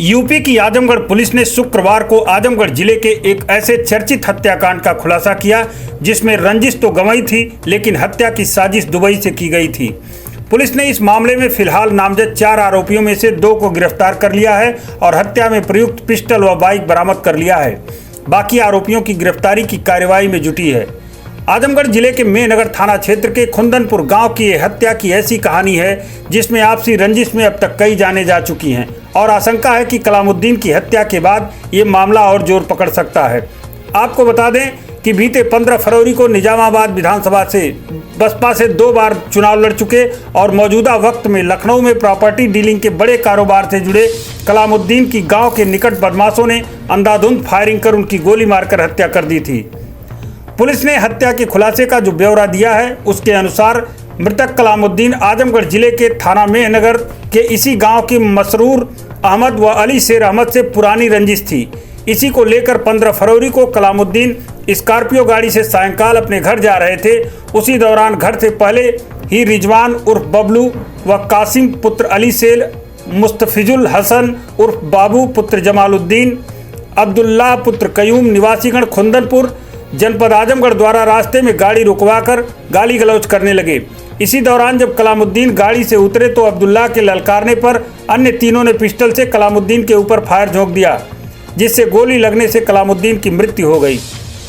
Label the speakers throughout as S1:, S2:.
S1: UP की Azamgarh police ने शुक्रवार को आजमगढ़ जिले के एक ऐसे चर्चित हत्याकांड का खुलासा किया जिसमें रंजिश तो गंवाई थी, लेकिन हत्या की साजिश दुबई से की गई थी। पुलिस ने इस मामले में फिलहाल नामजद 4 आरोपियों में से 2 को गिरफ्तार कर लिया है और हत्या में प्रयुक्त पिस्टल व बाइक बरामद कर लिया है। बाकी आरोपियों की गिरफ्तारी की कार्रवाई में जुटी है। आजमगढ़ जिले के मेहनगर थाना क्षेत्र के खुंदनपुर गांव की यह हत्या की ऐसी कहानी है जिसमें आपसी रंजिश में अब तक कई जाने जा चुकी हैं और आशंका है कि कलामुद्दीन की हत्या के बाद ये मामला और जोर पकड़ सकता है। आपको बता दें कि बीते 15 फरवरी को निजामाबाद विधानसभा से बसपा से 2 बार चुनाव लड़ चुके और मौजूदा वक्त में लखनऊ में प्रॉपर्टी डीलिंग के बड़े कारोबार से जुड़े कलामुद्दीन की गांव के निकट बदमाशों ने अंधाधुंध फायरिंग कर उनकी गोली मारकर हत्या कर दी थी। पुलिस ने हत्या के खुलासे का जो ब्यौरा दिया है उसके अनुसार मृतक कलामुद्दीन आजमगढ़ जिले के थाना मेहनगर के इसी गांव की मसरूर अहमद व अली शेर अहमद से पुरानी रंजिश थी। इसी को लेकर 15 फरवरी को कलामुद्दीन स्कॉर्पियो गाड़ी से सायंकाल अपने घर जा रहे थे। उसी दौरान घर से पहले ही रिजवान उर्फ बबलू व कासिम पुत्र अली शेर, मुस्तफिजुल हसन उर्फ बाबू पुत्र जमालुद्दीन, अब्दुल्ला पुत्र कयूम निवासीगण खुंदनपुर जनपद आजमगढ़ द्वारा रास्ते में गाड़ी रुकवाकर गाली गलौज करने लगे। इसी दौरान जब कलामुद्दीन गाड़ी से उतरे तो अब्दुल्ला के ललकारने पर अन्य तीनों ने पिस्टल से कलामुद्दीन के ऊपर फायर झोंक दिया, जिससे गोली लगने से कलामुद्दीन की मृत्यु हो गई।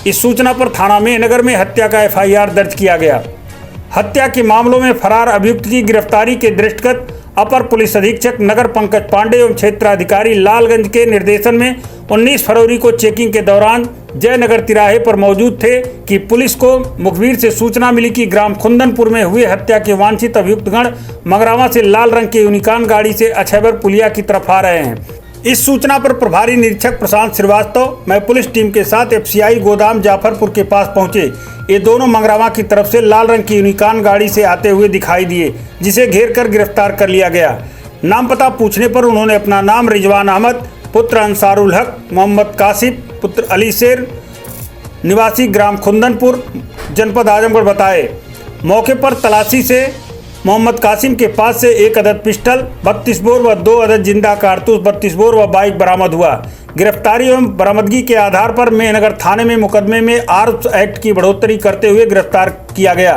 S1: इस सूचना पर थाना मेहनगर में हत्या का FIR दर्ज किया गया। हत्या के मामलों में फरार अभियुक्त की गिरफ्तारी के दृष्टिगत अपर पुलिस अधीक्षक नगर पंकज पांडे एवं क्षेत्राधिकारी लालगंज के निर्देशन में 19 फरवरी को चेकिंग के दौरान जयनगर तिराहे पर मौजूद थे कि पुलिस को मुखबिर से सूचना मिली कि ग्राम खुंदनपुर में हुए हत्या के वांछित अभियुक्तगण मंगरावा से लाल रंग के यूनिकॉर्न गाड़ी से अछैबर पुलिया की तरफ आ रहे हैं। इस सूचना पर प्रभारी निरीक्षक प्रशांत श्रीवास्तव मैं पुलिस टीम के साथ FCI गोदाम जाफरपुर के पास पहुंचे। ये दोनों मंगरावा की तरफ से लाल रंग की यूनिकॉर्न गाड़ी से आते हुए दिखाई दिए, जिसे घेर कर गिरफ्तार कर लिया गया। नाम पता पूछने पर उन्होंने अपना नाम रिजवान अहमद पुत्र अंसारुल हक, मोहम्मद कासिम पुत्र अली शेर निवासी ग्राम खुंदनपुर जनपद आजमगढ़ बताए। मौके पर तलाशी से मोहम्मद कासिम के पास से 1 अदद पिस्टल, 32 बोर व 2 अदद जिंदा कारतूस, 32 बोर व बाइक बरामद हुआ। गिरफ्तारी एवं बरामदगी के आधार पर मेहनगर थाने में मुकदमे में आर्म्स एक्ट की बढ़ोतरी करते हुए गिरफ्तार किया गया।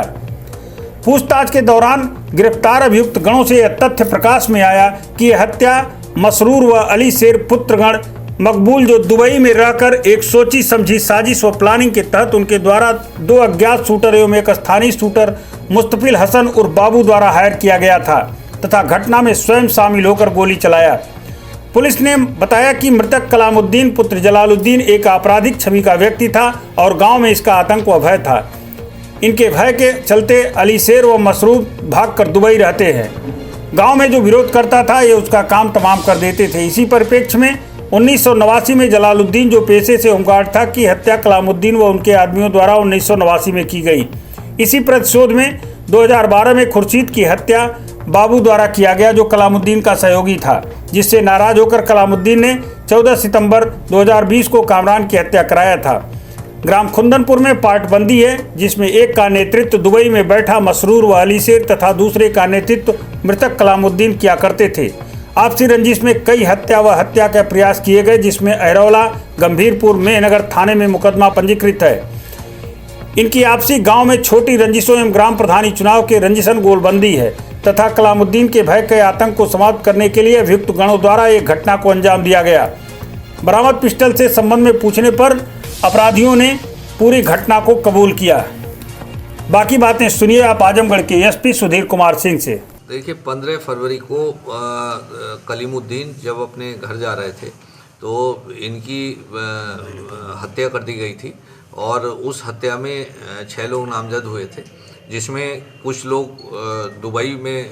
S1: पूछताछ के दौरान गिरफ्तार अभियुक्त गणों से यह तथ्य प्रकाश में आया कि यह हत्या मसरूर व अली शेर पुत्रगण मकबूल जो दुबई में रहकर एक सोची समझी साजिश व प्लानिंग के तहत उनके द्वारा 2 अज्ञात शूटर एवं एक स्थानीय शूटर मुस्तफिल हसन उर्फ बाबू द्वारा हायर किया गया था तथा घटना में स्वयं शामिल होकर गोली चलाया। पुलिस ने बताया कि मृतक कलामुद्दीन पुत्र जलालुद्दीन एक आपराधिक छवि का व्यक्ति था और गांव में इसका आतंक व भय था। इनके भय के चलते अली शेर व मसरूर भागकर दुबई रहते हैं। गांव में जो विरोध करता था ये उसका काम तमाम कर देते थे। इसी परिप्रेक्ष्य में 1989 में जलालुद्दीन जो पेशे से होमगार्ड था की हत्या कलामुद्दीन व उनके आदमियों द्वारा 1989 में की गई। इसी प्रतिशोध में 2012 में खुर्शीद की हत्या बाबू द्वारा किया गया जो कलामुद्दीन का सहयोगी था, जिससे नाराज होकर कलामुद्दीन ने 14 सितंबर 2020 को कामरान की हत्या कराया था। ग्राम खुंदनपुर में पार्टबंदी है, जिसमें एक का नेतृत्व दुबई में बैठा मसरूर व अली शेर तथा दूसरे का नेतृत्व मृतक कलामुद्दीन किया करते थे। आपसी रंजिश में कई हत्या के प्रयास किए गए, जिसमें अहरौला गंभीरपुर मेहनगर थाने में मुकदमा पंजीकृत है। इनकी आपसी गांव में छोटी रंजिशों एवं ग्राम प्रधानी चुनाव के रंजिशन गोलबंदी है तथा कलामुद्दीन के भय के आतंक को समाप्त करने के लिए अभियुक्त गणों द्वारा एक घटना को अंजाम दिया गया। बरामद पिस्टल से संबंध में पूछने पर अपराधियों ने पूरी घटना को कबूल किया। बाकी बातें सुनिए आप आजमगढ़ के SP सुधीर कुमार सिंह से।
S2: देखिए 15 फरवरी को कलीमुद्दीन जब अपने घर जा रहे थे तो इनकी हत्या कर दी गई थी और उस हत्या में 6 लोग नामजद हुए थे, जिसमें कुछ लोग दुबई में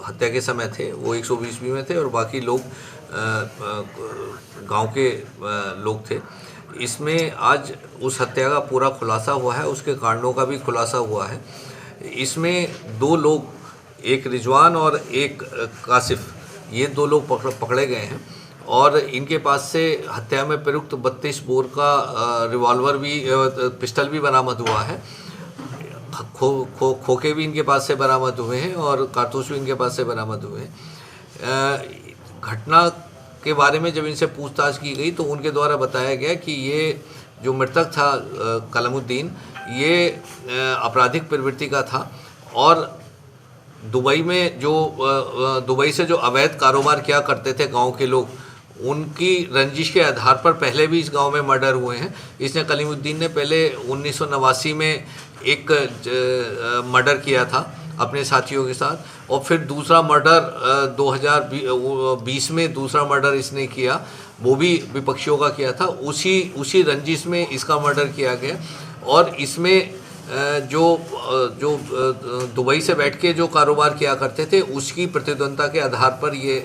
S2: हत्या के समय थे, वो 120 में थे और बाकी लोग गांव के लोग थे। इसमें आज उस हत्या का पूरा खुलासा हुआ है, उसके कारणों का भी खुलासा हुआ है। इसमें 2 लोग, एक रिजवान और एक कासिफ, ये 2 लोग पकड़े गए हैं और इनके पास से हत्या में प्रयुक्त 32 बोर का रिवॉल्वर भी पिस्टल भी बरामद हुआ है। खोखे भी इनके पास से बरामद हुए हैं और कारतूस भी इनके पास से बरामद हुए हैं। घटना के बारे में जब इनसे पूछताछ की गई तो उनके द्वारा बताया गया कि ये जो मृतक था कलमुद्दीन, ये आपराधिक प्रवृत्ति का था और दुबई में जो दुबई से जो अवैध कारोबार किया करते थे गांव के लोग, उनकी रंजिश के आधार पर पहले भी इस गांव में मर्डर हुए हैं। इसने कलीमुद्दीन ने पहले 1989 में एक मर्डर किया था अपने साथियों के साथ, और फिर दूसरा मर्डर 2020 में दूसरा मर्डर इसने किया, वो भी विपक्षियों का किया था। उसी रंजिश में इसका मर्डर किया गया और इसमें जो दुबई से बैठ के जो कारोबार किया करते थे उसकी प्रतिद्वंदता के आधार पर ये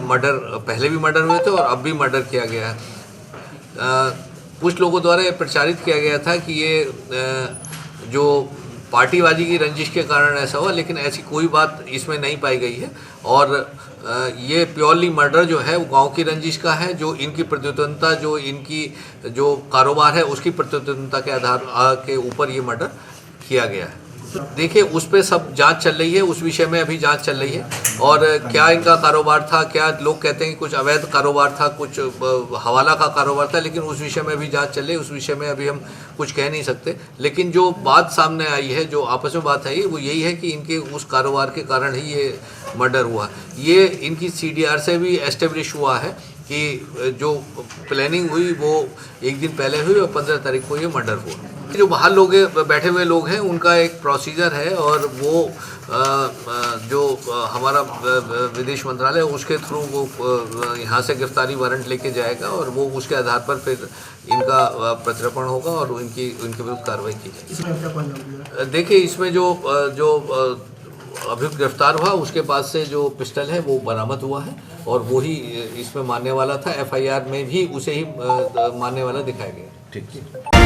S2: मर्डर, पहले भी मर्डर हुए थे और अब भी मर्डर किया गया है। कुछ लोगों द्वारा ये प्रचारित किया गया था कि ये जो पार्टीबाजी की रंजिश के कारण ऐसा हुआ, लेकिन ऐसी कोई बात इसमें नहीं पाई गई है और ये प्योरली मर्डर जो है वो गांव की रंजिश का है। जो इनकी प्रतिद्वंदता, जो इनकी जो कारोबार है उसकी प्रतिद्वंदता के आधार के ऊपर ये मर्डर किया गया है। देखिए, उस पर सब जांच चल रही है, उस विषय में अभी जांच चल रही है और क्या इनका कारोबार था, क्या लोग कहते हैं कि कुछ अवैध कारोबार था, कुछ हवाला का कारोबार था, लेकिन उस विषय में अभी जांच चल रही है, उस विषय में अभी हम कुछ कह नहीं सकते। लेकिन जो बात सामने आई है, जो आपस में बात आई, वो यही है कि इनके उस कारोबार के कारण ही ये मर्डर हुआ। ये इनकी CDR से भी एस्टेब्लिश हुआ है कि जो प्लानिंग हुई वो एक दिन पहले हुई और 15 तारीख को ये मर्डर हुआ। जो बाहर लोग बैठे हुए लोग हैं उनका एक प्रोसीजर है और वो जो हमारा विदेश मंत्रालय उसके थ्रू वो यहाँ से गिरफ्तारी वारंट लेके जाएगा और वो उसके आधार पर फिर इनका प्रत्यर्पण होगा और इनके विरुद्ध कार्रवाई की जाएगी। देखिए, इसमें जो अभियुक्त गिरफ्तार हुआ उसके पास से जो पिस्टल है वो बरामद हुआ है और वो ही इसमें मानने वाला था। FIR में भी उसे ही मानने वाला दिखाया गया। ठीक है।